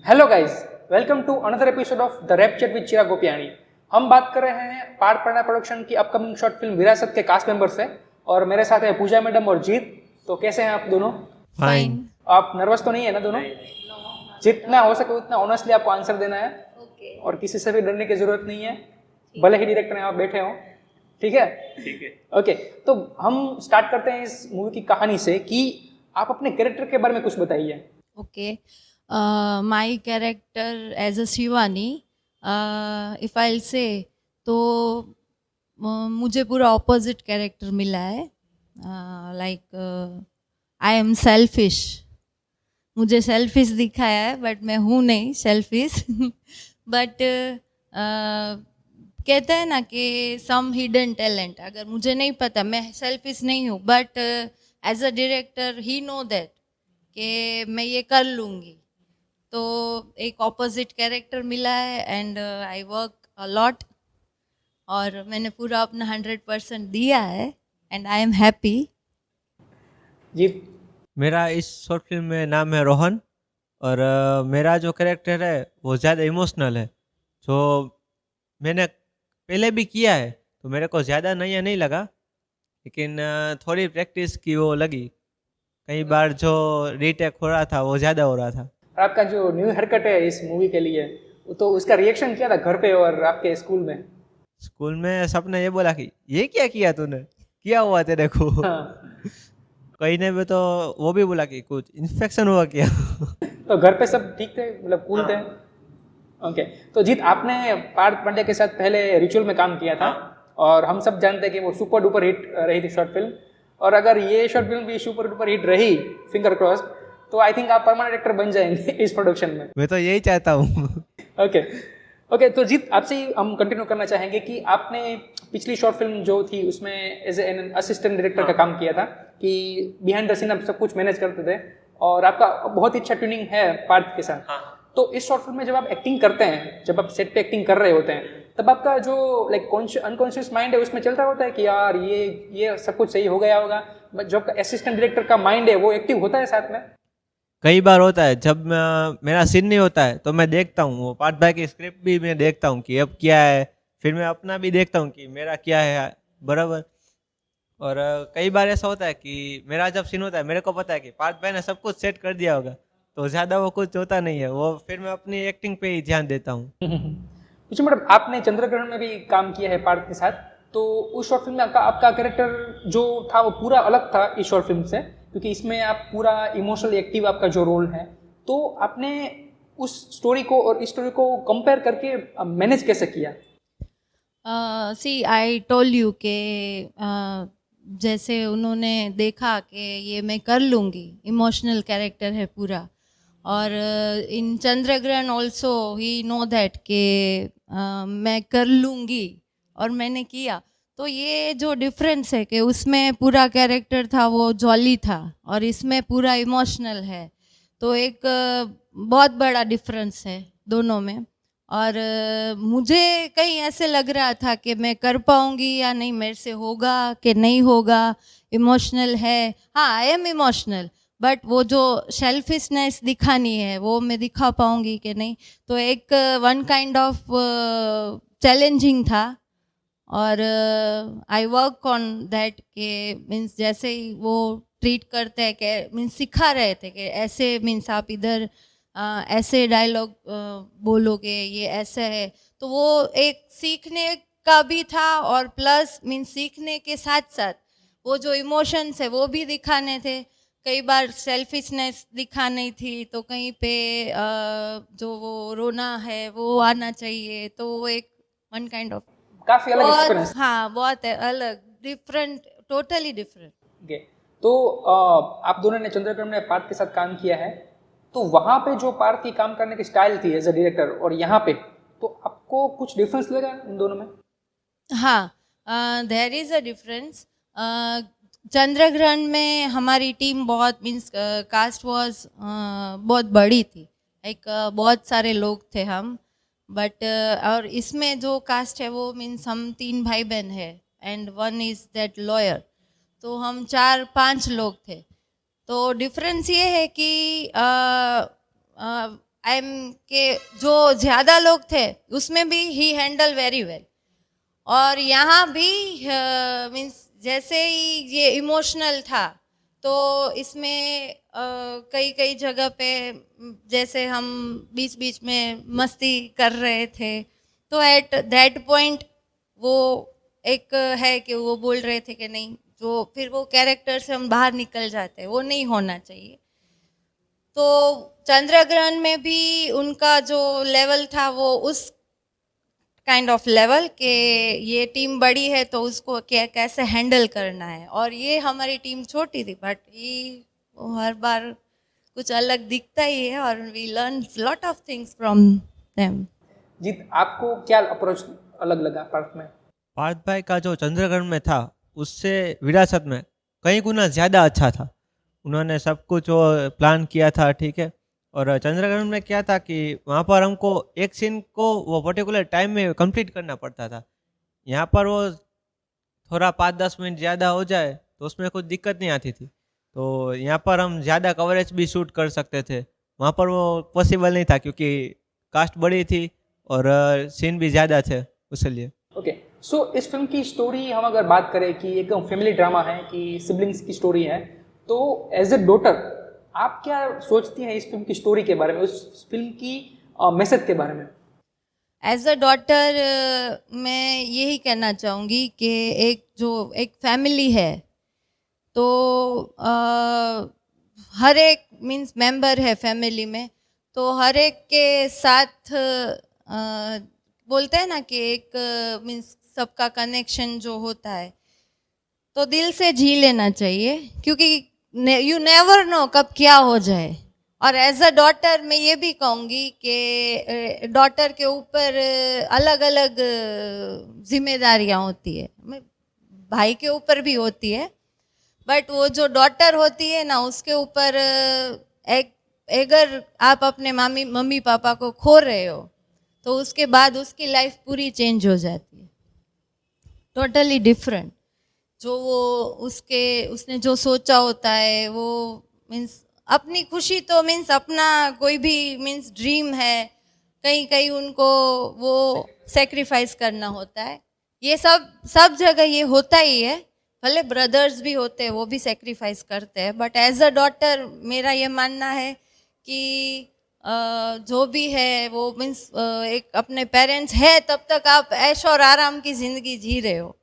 Hello guys, welcome to another episode of the rap chat with Chirag Gopiyani. हम बात कर रहे हैं पार्ट पढ़ना प्रोडक्शन की अपकमिंग शॉर्ट फिल्म विरासत के कास्ट मेंबर से, और मेरे साथ है पूजा मैडम और जीत। तो कैसे हैं आप दोनों? फाइन। आप नर्वस तो नहीं है ना दोनों? जितना हो सके उतना ऑनेस्टली आपको आंसर देना है और किसी से भी डरने की जरूरत नहीं है, भले ही डायरेक्टर आप बैठे हो। ठीक है? ठीक है। ओके, तो हम स्टार्ट करते हैं इस मूवी की कहानी से कि आप अपने कैरेक्टर के बारे में कुछ बताइए। Okay. My character as a Shivani, if I'll say, तो मुझे पूरा ऑपोजिट कैरेक्टर मिला है। Like I am selfish. मुझे सेल्फिश दिखाया है बट मैं हूँ नहीं सेल्फिश। बट कहते हैं ना कि सम हिडन टैलेंट, अगर मुझे नहीं पता, मैं सेल्फिश नहीं हूँ, but as a director he know that कि मैं ये कर लूँगी। तो एक ऑपोजिट कैरेक्टर मिला है and I work a lot और मैंने पूरा अपना 100% दिया है एंड आई एम हैप्पी। जी, मेरा इस शॉर्ट फिल्म में नाम है रोहन और मेरा जो कैरेक्टर है वो ज़्यादा इमोशनल है। जो मैंने पहले भी किया है तो मेरे को ज़्यादा नया नहीं लगा, लेकिन थोड़ी प्रैक्टिस की वो लगी। कई बार जो रीटेक हो रहा था वो ज़्यादा हो रहा था। और आपका जो न्यू हेयरकट है इस मूवी के लिए, तो उसका रिएक्शन क्या था घर पे और आपके स्कूल में? स्कूल में सबने ये बोला कि ये क्या किया तूने, किया हुआ तेरे को। हाँ, कहीं ने भी तो वो भी बोला कि कुछ इन्फेक्शन हुआ क्या। तो घर पे सब ठीक थे, मतलब कूल थे? ओके, तो जीत, आपने पार्थ पांड्या के साथ पहले रिचुअल में काम किया था और हम सब जानते हैं कि वो सुपर डुपर हिट रही थी शॉर्ट फिल्म, और अगर ये शॉर्ट फिल्म भी सुपर डुपर हिट रही, फिंगर क्रॉस, तो आई थिंक आप परमानेंट एक्टर बन जाएंगे इस प्रोडक्शन में। मैं तो यही चाहता हूँ। ओके ओके, तो जीत, आपसे ही हम कंटिन्यू करना चाहेंगे कि आपने पिछली शॉर्ट फिल्म जो थी उसमें एज एन असिस्टेंट डायरेक्टर का काम किया था, कि बिहाइंड द सीन आप सब कुछ मैनेज करते थे और आपका बहुत ही अच्छा ट्यूनिंग है पार्थ के साथ। तो इस शॉर्ट फिल्म में जब आप एक्टिंग करते हैं, जब आप सेट पे एक्टिंग कर रहे होते हैं, तब आपका जो लाइक अनकॉन्शियस माइंड है उसमें चलता होता है कि यार ये सब कुछ सही हो गया होगा, बट जो आपका असिस्टेंट डायरेक्टर का माइंड है वो एक्टिव होता है साथ में? कई बार होता है जब मेरा सीन नहीं होता है तो मैं देखता हूँ वो पार्थ भाई की स्क्रिप्ट भी मैं देखता हूँ कि अब क्या है, फिर मैं अपना भी देखता हूँ कि मेरा क्या है बराबर। और कई बार ऐसा होता है कि मेरा जब सीन होता है मेरे को पता है कि पार्थ भाई ने सब कुछ सेट कर दिया होगा, तो ज़्यादा वो कुछ होता नहीं है, वो फिर मैं अपनी एक्टिंग पे ही ध्यान देता हूँ। कुछ मतलब आपने चंद्रग्रहण में भी काम किया है पार्थ के साथ, तो उस शॉर्ट फिल्म में आपका कैरेक्टर जो था वो पूरा अलग था इस शॉर्ट फिल्म से, क्योंकि इसमें आप पूरा इमोशनली एक्टिव आपका जो रोल है, तो आपने उस स्टोरी को और इस स्टोरी को कंपेयर करके मैनेज कैसे किया? सी आई टोल यू के जैसे उन्होंने देखा कि ये मैं कर लूँगी, इमोशनल कैरेक्टर है पूरा, और इन चंद्रग्रहण ऑल्सो ही नो दैट कि मैं कर लूँगी और मैंने किया। तो ये जो डिफरेंस है कि उसमें पूरा कैरेक्टर था वो जॉली था और इसमें पूरा इमोशनल है, तो एक बहुत बड़ा डिफरेंस है दोनों में। और मुझे कहीं ऐसे लग रहा था कि मैं कर पाऊंगी या नहीं, मेरे से होगा कि नहीं होगा, इमोशनल है। हाँ, आई एम इमोशनल, बट वो जो सेल्फिशनेस दिखानी है वो मैं दिखा पाऊंगी कि नहीं। तो एक वन काइंड ऑफ चैलेंजिंग था और आई वर्क ऑन दैट के मीन्स जैसे ही वो ट्रीट करते हैं कि मीन्स सिखा रहे थे कि ऐसे मीन्स आप इधर ऐसे डायलॉग बोलोगे, ये ऐसे है, तो वो एक सीखने का भी था और प्लस मीन्स सीखने के साथ साथ वो जो इमोशंस है वो भी दिखाने थे। कई बार सेल्फिशनेस दिखानी थी, तो कहीं पे जो वो रोना है वो आना चाहिए, तो वो एक वन काइंड ऑफ काफी अलग बहुत, एक्सपीरियंस। हाँ बहुत है, अलग, डिफरेंट, टोटली डिफरेंट। ओके, तो आप दोनों ने चंद्रग्रहण में पार्थ के साथ काम किया है, तो वहां पे जो पार्थ की काम करने की स्टाइल थी एज अ डायरेक्टर और यहाँ पे, तो आपको कुछ डिफरेंस लगा इन दोनों में? हाँ, देयर इज़ अ डिफरेंस। चंद्रग्रहण में हमारी टीम बहुत मीन्स कास्ट वॉज बहुत बड़ी थी, एक बहुत सारे लोग थे हम, बट और इसमें जो कास्ट है वो मीन्स हम 3 भाई बहन है and one is that lawyer, तो हम 4-5 लोग थे। तो डिफरेंस ये है कि आई एम के जो ज़्यादा लोग थे उसमें भी ही हैंडल वेरी वेल, और यहाँ भी मीन्स जैसे ही ये इमोशनल था तो इसमें कई कई जगह पे जैसे हम बीच बीच में मस्ती कर रहे थे, तो एट दैट पॉइंट वो एक है कि वो बोल रहे थे कि नहीं, जो फिर वो कैरेक्टर से हम बाहर निकल जाते हैं, वो नहीं होना चाहिए। तो चंद्रग्रहण में भी उनका जो लेवल था वो उस काइंड ऑफ लेवल के ये टीम बड़ी है तो उसको क्या कैसे हैंडल करना है, और ये हमारी टीम छोटी थी बट ये हर बार कुछ अलग दिखता ही है और we learn lot of things from them. Jeet, आपको क्या अप्रोच अलग लगा पार्थ में? पार्थ भाई का जो चंद्रग्रहण में था उससे विरासत में कई गुना ज़्यादा अच्छा था। उन्होंने सब कुछ वो प्लान किया था, ठीक है। और चंद्रग्रहण में क्या था कि वहाँ पर हमको एक सीन को वो पर्टिकुलर टाइम में कंप्लीट करना पड़ता था। यहाँ पर वो थोड़ा 5-10 मिनट ज़्यादा हो जाए तो उसमें कुछ दिक्कत नहीं आती थी। तो यहाँ पर हम ज़्यादा कवरेज भी शूट कर सकते थे, वहाँ पर वो पॉसिबल नहीं था क्योंकि कास्ट बड़ी थी और सीन भी ज़्यादा थे इसलिए। ओके, सो इस फिल्म की स्टोरी हम अगर बात करें कि एक फैमिली ड्रामा है, कि सिबलिंग्स की स्टोरी है, तो एज ए डॉटर आप क्या सोचती हैं इस फिल्म की स्टोरी के बारे में, उस फिल्म की मैसेज के बारे में? एज अ डॉटर मैं यही कहना चाहूँगी कि एक फैमिली है तो हर एक मीन्स मेंबर है फैमिली में, तो हर एक के साथ बोलते हैं ना कि एक मीन्स सबका कनेक्शन जो होता है तो दिल से जी लेना चाहिए, क्योंकि यू नेवर नो कब क्या हो जाए। और एज अ डॉटर मैं ये भी कहूँगी कि डॉटर के ऊपर अलग अलग जिम्मेदारियाँ होती है, भाई के ऊपर भी होती है, बट वो जो डॉटर होती है ना उसके ऊपर एक अगर आप अपने मम्मी पापा को खो रहे हो तो उसके बाद उसकी लाइफ पूरी चेंज हो जाती है, टोटली डिफरेंट। जो वो उसने जो सोचा होता है वो मीन्स अपनी खुशी तो मीन्स अपना कोई भी मीन्स ड्रीम है, कहीं कहीं उनको वो सेक्रीफाइस करना होता है। ये सब जगह ये होता ही है, भले ब्रदर्स भी होते हैं वो भी सेक्रीफाइस करते हैं, बट एज अ डॉटर मेरा ये मानना है कि जो भी है वो मीन्स एक अपने पेरेंट्स है तब तक आप ऐश और आराम की ज़िंदगी जी रहे हो,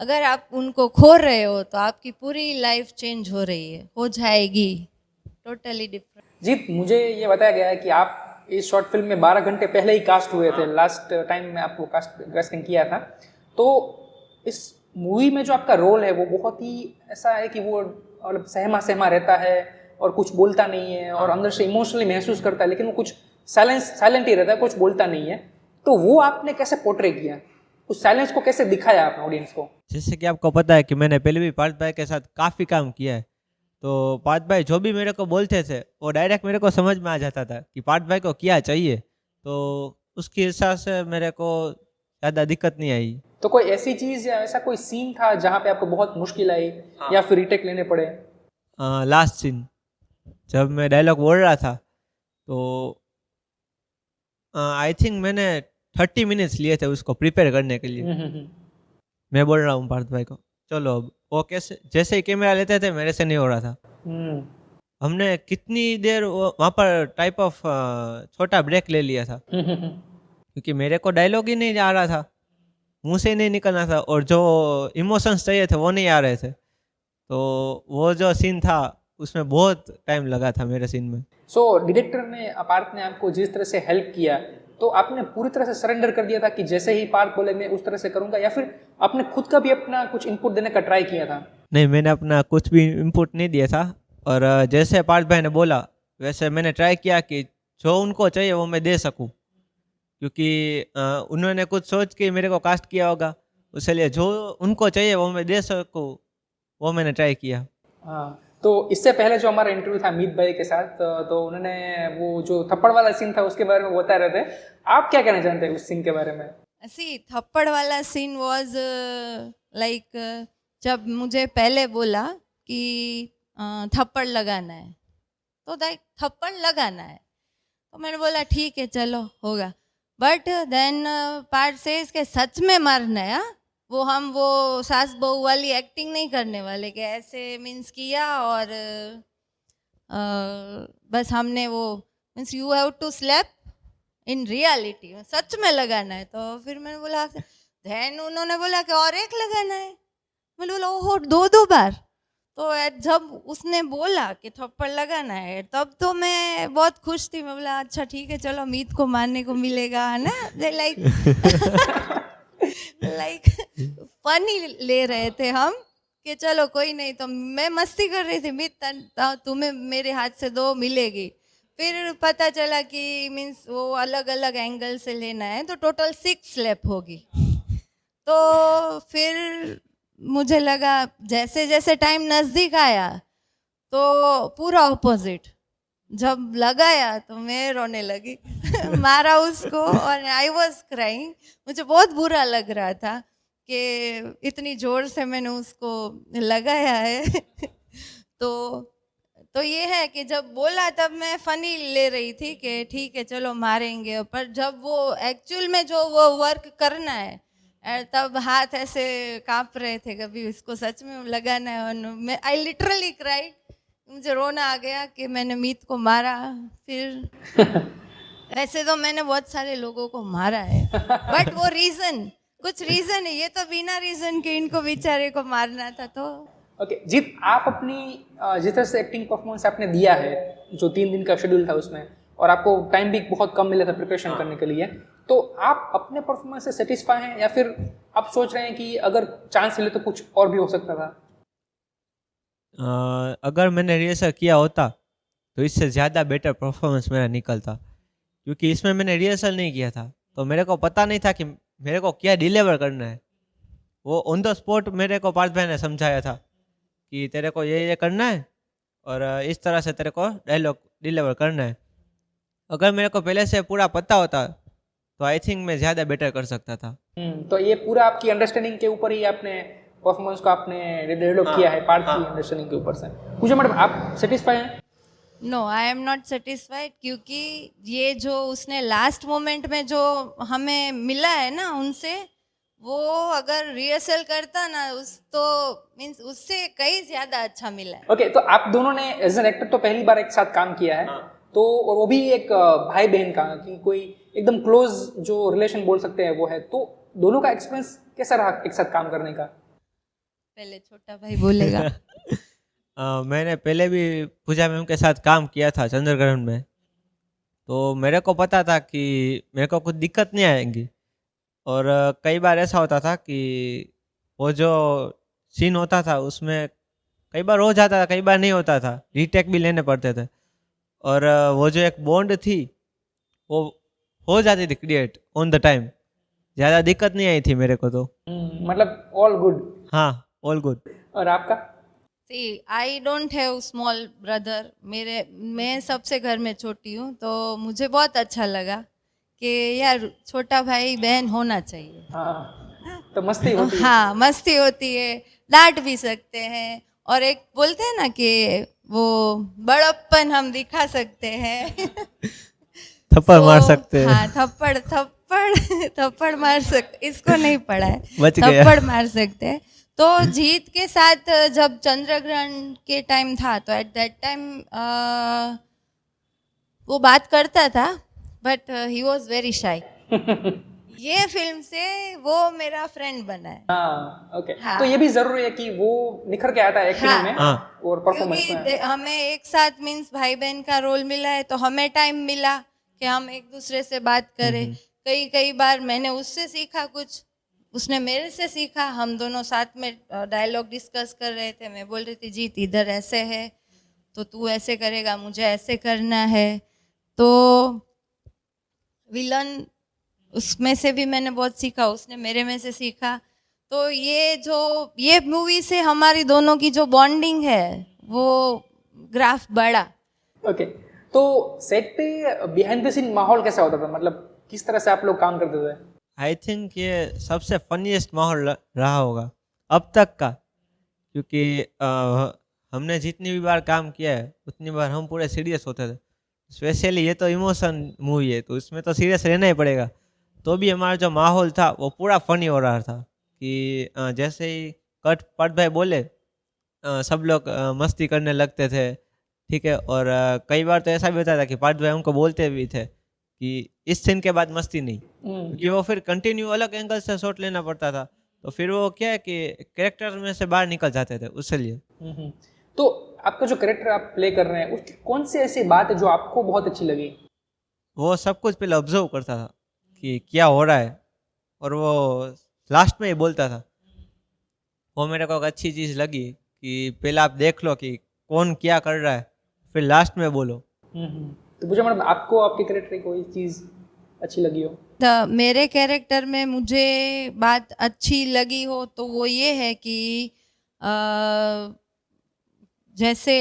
अगर आप उनको खो रहे हो तो आपकी पूरी लाइफ चेंज हो रही है, हो जाएगी, टोटली डिफरेंट। जीत, मुझे ये बताया गया है कि आप इस शॉर्ट फिल्म में 12 घंटे पहले ही कास्ट हुए थे, लास्ट टाइम में आपको कास्टिंग किया था। तो इस मूवी में जो आपका रोल है वो बहुत ही ऐसा है कि वो मतलब सहमा सहमा रहता है और कुछ बोलता नहीं है और अंदर से इमोशनली महसूस करता है, लेकिन वो कुछ साइलेंट ही रहता है, कुछ बोलता नहीं है। तो वो आपने कैसे पोर्ट्रे किया, उस साइलेंस को कैसे दिखाया आपने ऑडियंस को? जैसे कि आपको पता है कि मैंने पहले भी पार्थ भाई के साथ काफ़ी काम किया है, तो पार्थ भाई जो भी मेरे को बोलते थे वो डायरेक्ट मेरे को समझ में आ जाता था कि पार्थ भाई को क्या चाहिए, तो उसके हिसाब से मेरे को ज़्यादा दिक्कत नहीं आई। तो कोई ऐसी चीज़ या ऐसा कोई सीन था जहाँ पे आपको बहुत मुश्किल आई या फिर रीटेक लेने पड़े? लास्ट सीन जब मैं डायलॉग बोल रहा था तो आई थिंक मैंने 30 मिनट्स लिए थे उसको प्रिपेयर करने के लिए। मैं बोल रहा हूँ पार्थ भाई को चलो अब, वो कैसे जैसे ही कैमरा लेते थे मेरे से नहीं हो रहा था। हमने कितनी देर वहाँ पर टाइप ऑफ छोटा ब्रेक ले लिया था क्योंकि मेरे को डायलॉग ही नहीं आ रहा था, मुंह से नहीं निकलना था और जो इमोशंस चाहिए थे वो नहीं आ रहे थे, तो वो जो सीन था उसमें बहुत टाइम लगा था मेरे सीन में। सो डायरेक्टर ने पार्थ ने आपको जिस तरह से हेल्प किया तो आपने पूरी तरह से सरेंडर कर दिया था कि जैसे ही पार्थ बोले मैं उस तरह से करूंगा, या फिर आपने खुद का भी अपना कुछ इनपुट देने का ट्राई किया था? नहीं, मैंने अपना कुछ भी इनपुट नहीं दिया था और जैसे पार्थ भाई ने बोला वैसे मैंने ट्राई किया कि जो उनको चाहिए वो मैं दे सकूं, क्योंकि उन्होंने कुछ सोच के मेरे को कास्ट किया होगा, इसलिए जो उनको चाहिए वो मैं दे सकूं वो मैंने ट्राई किया। हाँ, तो इससे पहले जो हमारा इंटरव्यू था मीत भाई के साथ, तो उन्होंने वो जो थप्पड़ वाला सीन था उसके बारे में बता रहे थे, आप क्या कहना चाहते हैं उस सीन के बारे में? सी थप्पड़ वाला सीन वाज लाइक जब मुझे पहले बोला कि थप्पड़ लगाना है तो थप्पड़ लगाना है, तो मैंने बोला ठीक है चलो होगा, बट देन पार्ट सेज के सच में मारना है, हाँ? वो सास बहू वाली एक्टिंग नहीं करने वाले कि ऐसे मीन्स किया और बस हमने वो means you have to slap in reality, सच में लगाना है। तो फिर मैंने बोला देन उन्होंने बोला कि और एक लगाना है। मैंने बोला ओहो 2 बार। तो जब उसने बोला कि थप्पड़ लगाना है तब तो मैं बहुत खुश थी। मैं बोला अच्छा ठीक है चलो मीत को मारने को मिलेगा, है ना, लाइक फनी ले रहे थे हम कि चलो कोई नहीं। तो मैं मस्ती कर रही थी, मीत तुम्हें मेरे हाथ से 2 मिलेगी। फिर पता चला कि मीन्स वो अलग अलग एंगल से लेना है तो टोटल 6 स्लैप होगी। तो फिर मुझे लगा जैसे जैसे टाइम नज़दीक आया तो पूरा ऑपोजिट, जब लगाया तो मैं रोने लगी मारा उसको और आई वॉज क्राइंग। मुझे बहुत बुरा लग रहा था कि इतनी जोर से मैंने उसको लगाया है तो ये है कि जब बोला तब मैं फनी ले रही थी कि ठीक है चलो मारेंगे, पर जब वो एक्चुअल में जो वो वर्क करना है तब हाथ ऐसे कांप रहे थे, कभी इसको सच में लगाना है। और मैं आई लिटरली क्राइड, मुझे रोना आ गया कि मैंने मीत को मारा। फिर ऐसे तो मैंने बहुत सारे लोगों को मारा है बट वो कुछ रीजन है, ये तो बिना रीजन के इनको बेचारे को मारना था। तो ओके जीत, आप अपनी जिस तरह से एक्टिंग परफॉर्मेंस आपने दिया है, जो 3 दिन का शेड्यूल था उसमें, और आपको टाइम भी बहुत कम मिला था प्रिपरेशन करने के लिए, तो आप अपने परफॉर्मेंस से सेटिस्फाई हैं या फिर आप सोच रहे हैं कि अगर चांस मिले तो कुछ और भी हो सकता था? अगर मैंने रिहर्सल किया होता तो इससे ज़्यादा बेटर परफॉर्मेंस मेरा निकलता, क्योंकि इसमें मैंने रिहर्सल नहीं किया था तो मेरे को पता नहीं था कि मेरे को क्या डिलीवर करना है। वो ऑन द स्पॉट मेरे को पार्थ भाई ने समझाया था कि तेरे को ये करना है और इस तरह से तेरे को डायलॉग डिलीवर करना है। अगर मेरे को पहले से पूरा पता होता तो आई थिंक मैं ज़्यादा बेटर कर सकता था। तो ये पूरा आपकी अंडरस्टैंडिंग के ऊपर ही आपने परफॉर्मेंस को आपने डेवलप किया है, पार्ट की अंडरस्टैंडिंग के ऊपर से। पूजा मैडम, आप सेटिस्फाई हैं? No, I am not satisfied, क्योंकि ये जो उसने लास्ट मोमेंट में जो हमें मिला है ना उनसे, वो अगर रिहर्सल करता ना तो मीन्स उससे कहीं ज्यादा अच्छा मिला है। ओके, तो आप दोनों ने एज एन एक्टर तो पहली बार एक साथ काम किया है, तो और वो भी एक भाई बहन का, कि कोई एकदम क्लोज जो रिलेशन बोल सकते हैं वो है, तो दोनों का एक्सपीरियंस कैसा रहा एक साथ काम करने का? पहले छोटा भाई बोलेगा। मैंने पहले भी पूजा मैम के साथ काम किया था चंद्रग्रहण में, तो मेरे को पता था कि मेरे को कुछ दिक्कत नहीं आएगी। और कई बार ऐसा होता था कि वो जो सीन होता था उसमें कई बार हो जाता था, कई बार नहीं होता था, रीटेक भी लेने पड़ते थे। और वो जो एक बॉन्ड थी वो हो जाती थी क्रिएट ऑन द टाइम, ज़्यादा दिक्कत नहीं आई थी मेरे को तो। मतलब ऑल गुड। हाँ, ऑल गुड। और आपका? See I don't have small brother, मैं सबसे घर में छोटी हूँ, तो मुझे बहुत अच्छा लगा कि यार छोटा भाई बहन होना चाहिए। हाँ, तो मस्ती होती है। हाँ, मस्ती होती है, डांट भी सकते हैं, और एक बोलते हैं ना कि वो बड़प्पन हम दिखा सकते हैं। थप्पड़ मार सकते हैं। हाँ, थप्पड़ मार सकते, इसको नहीं पड़ा है, बच गया। थप्पड़ मार सकते हैं। तो जीत के साथ जब चंद्रग्रहण के टाइम था तो एट दैट टाइम वो बात करता था but he was very shy. ये फिल्म से वो मेरा फ्रेंड बना है। हाँ, ओके। हाँ। तो ये भी जरूरी है कि वो निखर के आता है एक्टिंग हाँ। में हाँ। और परफॉर्मेंस क्योंकि में। हमें एक साथ मीन्स भाई बहन का रोल मिला है तो हमें टाइम मिला कि हम एक दूसरे से बात करें। कई बार मैंने उससे सीखा कुछ, उसने मेरे से सीखा, हम दोनों साथ में डायलॉग डिस्कस कर रहे थे। मैं बोल रही थी जीत इधर ऐसे है तो तू ऐसे करेगा, मुझे ऐसे करना है। तो विलन उसमें से भी मैंने बहुत सीखा, उसने मेरे में से सीखा। तो ये मूवी से हमारी दोनों की जो बॉन्डिंग है वो ग्राफ बढ़ा। ओके, तो सेट पे बिहाइंड द सीन माहौल कैसा होता था, मतलब किस तरह से आप लोग काम करते थे? आई थिंक ये सबसे फनीएस्ट माहौल रहा होगा अब तक का, क्योंकि हमने जितनी भी बार काम किया है उतनी बार हम पूरे सीरियस होते थे। स्पेशली ये तो इमोशन मूवी है, तो इसमें तो सीरियस रहना ही पड़ेगा। तो भी हमारा जो माहौल था वो पूरा फनी हो रहा था कि जैसे ही कट पट भाई बोले सब लोग मस्ती करने लगते थे, ठीक है। और कई बार तो ऐसा भी होता था कि पार्थ भाई हमको बोलते भी थे कि इस सीन के बाद मस्ती नहीं, क्योंकि वो फिर कंटिन्यू अलग एंगल से शॉट लेना पड़ता था, तो फिर वो क्या है कि कैरेक्टर में से बाहर निकल जाते थे उसके लिए। तो आपका जो कैरेक्टर आप प्ले कर रहे हैं उसकी कौन सी ऐसी बात है जो आपको बहुत अच्छी लगी? वो सब कुछ पहले ऑब्जर्व करता था कि क्या हो रहा है, और वो लास्ट में ही बोलता था। वो मेरे को एक अच्छी चीज़ लगी कि पहले आप देख लो कि कौन क्या कर रहा है, फिर लास्ट में बोलो। तो मुझे मतलब आपको आपके कैरेक्टर की कोई चीज़ अच्छी लगी हो? मेरे कैरेक्टर में मुझे बात अच्छी लगी हो तो वो ये है कि जैसे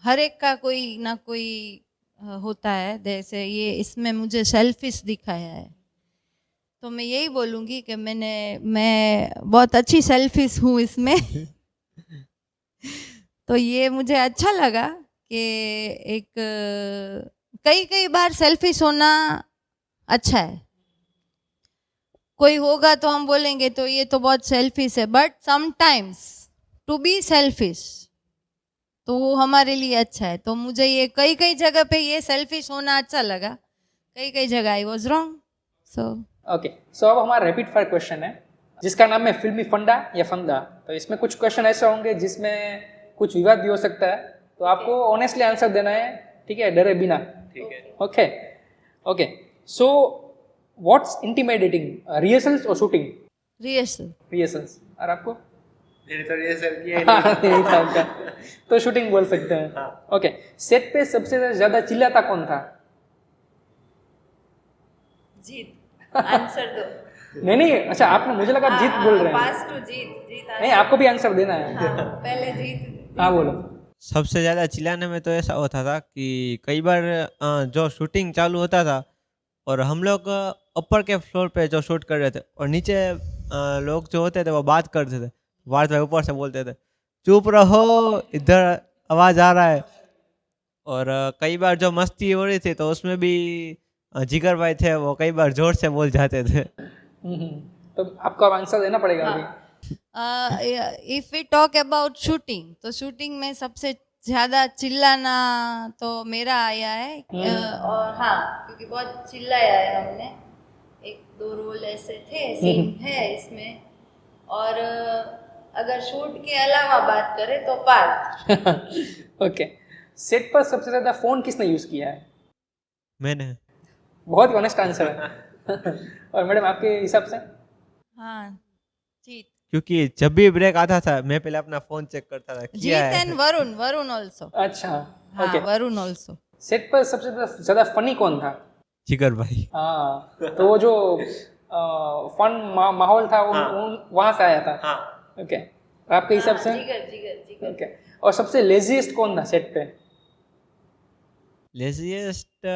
हर एक का कोई ना कोई होता है, जैसे ये इसमें मुझे सेल्फिश दिखाया है, तो मैं यही बोलूँगी कि मैं बहुत अच्छी सेल्फिश हूँ इसमें। तो ये मुझे अच्छा लगा कि एक कई कई बार सेल्फिश होना अच्छा है। कोई होगा तो हम बोलेंगे तो ये तो बहुत सेल्फिश है, but sometimes to be selfish तो वो हमारे लिए अच्छा है। तो मुझे ये कई कई जगह पे ये सेल्फिश होना अच्छा लगा, कई कई जगह I was wrong. So okay, so अब हमारा रैपिड फायर क्वेश्चन है जिसका नाम है फिल्मी फंडा या फंदा। तो इसमें कुछ क्वेश्चन ऐसे होंगे जिसमें कुछ विवाद भी हो सकता है, तो आपको ऑनेस्टली आंसर देना है, ठीक है, डरे बिना। ठीक है। Okay okay, so what's intimidating, rehearsals और शूटिंग? रिहर्सल। रिहर्सल्स। और आपको? मैंने तो रिहर्सल किया नहीं था आपका, तो शूटिंग बोल सकते हैं। ओके, सेट पे सबसे ज्यादा चिल्लाता कौन था? जीत। आंसर दो। नहीं नहीं, अच्छा आपने, मुझे लगा आप जीत बोल रहे हैं। पास टू जीत। जीत नहीं, आपको भी आंसर देना है। पहले जीत। हाँ बोलो। सबसे ज़्यादा चिल्लाने में तो ऐसा होता था कि कई बार जो शूटिंग चालू होता था और हम लोग ऊपर के फ्लोर पे जो शूट कर रहे थे और नीचे लोग जो होते थे वो बात करते थे, वार्ड भाई ऊपर से बोलते थे चुप रहो, इधर आवाज़ आ रहा है। और कई बार जो मस्ती हो रही थी तो उसमें भी जिगर भाई थे, वो कई बार जोर से बोल जाते थे। तो आपको अब आंसर देना पड़ेगा अभी। If we talk about shooting, तो शूटिंग में सबसे ज्यादा चिल्लाना तो मेरा आया है। और हाँ, क्योंकि बहुत चिल्लाया है हमने, एक दो रोल ऐसे थे, सीन है इसमें। और अगर शूट के अलावा बात करें तो पार्थ। ओके, सेट पर सबसे ज्यादा फोन किसने यूज किया है? मैंने। बहुत ही ऑनेस्ट आंसर है। और मैडम आपके हिसाब से? हाँ, जीत। क्योंकि जब भी ब्रेक आता था मैं पहले अपना फोन चेक करता था क्या जीत है। And Varun, Varun also. अच्छा, हाँ, ओके। वरुण ऑल्सो। सेट पर सबसे ज्यादा फनी कौन था? जिगर भाई। हाँ, तो वो जो फन माहौल था वो वहां से आया था। ओके, आपके हिसाब से? जिगर, जिगर, जिगर। ओके, और सबसे लेजीएस्ट कौन था सेट पे? लेजीएस्ट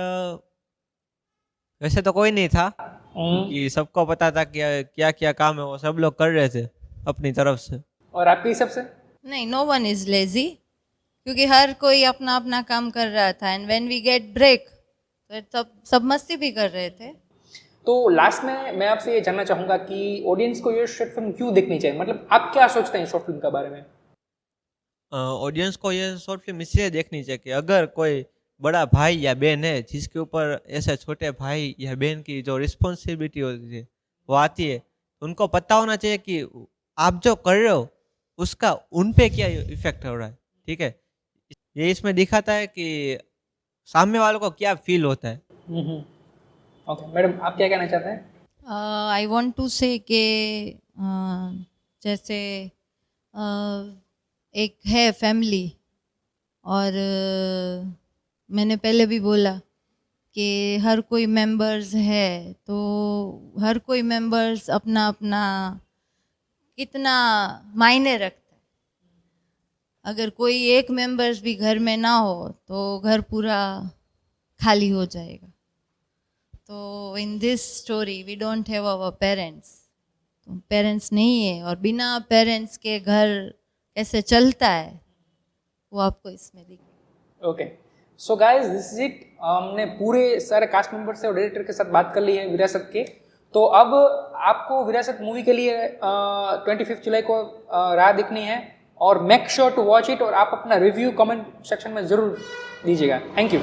वैसे तो कोई नहीं था, क्योंकि सबको पता था कि क्या क्या काम है वो सब लोग कर रहे थे अपनी तरफ से। और आपके हिसाब से? नहीं, नो वन इज लेजी, क्योंकि हर कोई अपना अपना काम कर रहा था। And when we get break तो सब मस्ती भी कर रहे थे। तो लास्ट में मैं आपसे ये जानना चाहूंगा कि ऑडियंस को ये शॉर्ट फिल्म क्यों देखनी चाहिए, मतलब आप क्या सोचते हैं शॉर्ट फिल्म के बारे में? ऑडियंस को ये शॉर्ट फिल्म इसलिए देखनी चाहिए कि अगर कोई बड़ा भाई या बहन है जिसके ऊपर ऐसे छोटे भाई या बहन की जो रिस्पॉन्सिबिलिटी होती है वो आती है, उनको पता होना चाहिए कि आप जो कर रहे हो उसका उन पे क्या इफेक्ट हो रहा है, ठीक है। ये इसमें दिखाता है कि सामने वालों को क्या फील होता है। ओके, मैडम आप क्या कहना चाहते हैं? आई वॉन्ट टू से कि जैसे एक है फैमिली, और मैंने पहले भी बोला कि हर कोई मेंबर्स है, तो हर कोई मेंबर्स अपना अपना कितना मायने रखता है। अगर कोई एक मेंबर्स भी घर में ना हो तो घर पूरा खाली हो जाएगा। तो in this story we don't have our parents, तो पेरेंट्स नहीं है, और बिना पेरेंट्स के घर कैसे चलता है वो आपको इसमें दिखेगा। Okay, so guys this is it. हमने पूरे सारे कास्ट मेंबर से और डायरेक्टर के साथ बात कर ली है विरासत के। तो अब आपको विरासत मूवी के लिए 25 जुलाई को राह देखनी है, और make sure to watch it, और आप अपना रिव्यू कमेंट सेक्शन में ज़रूर दीजिएगा। Thank you.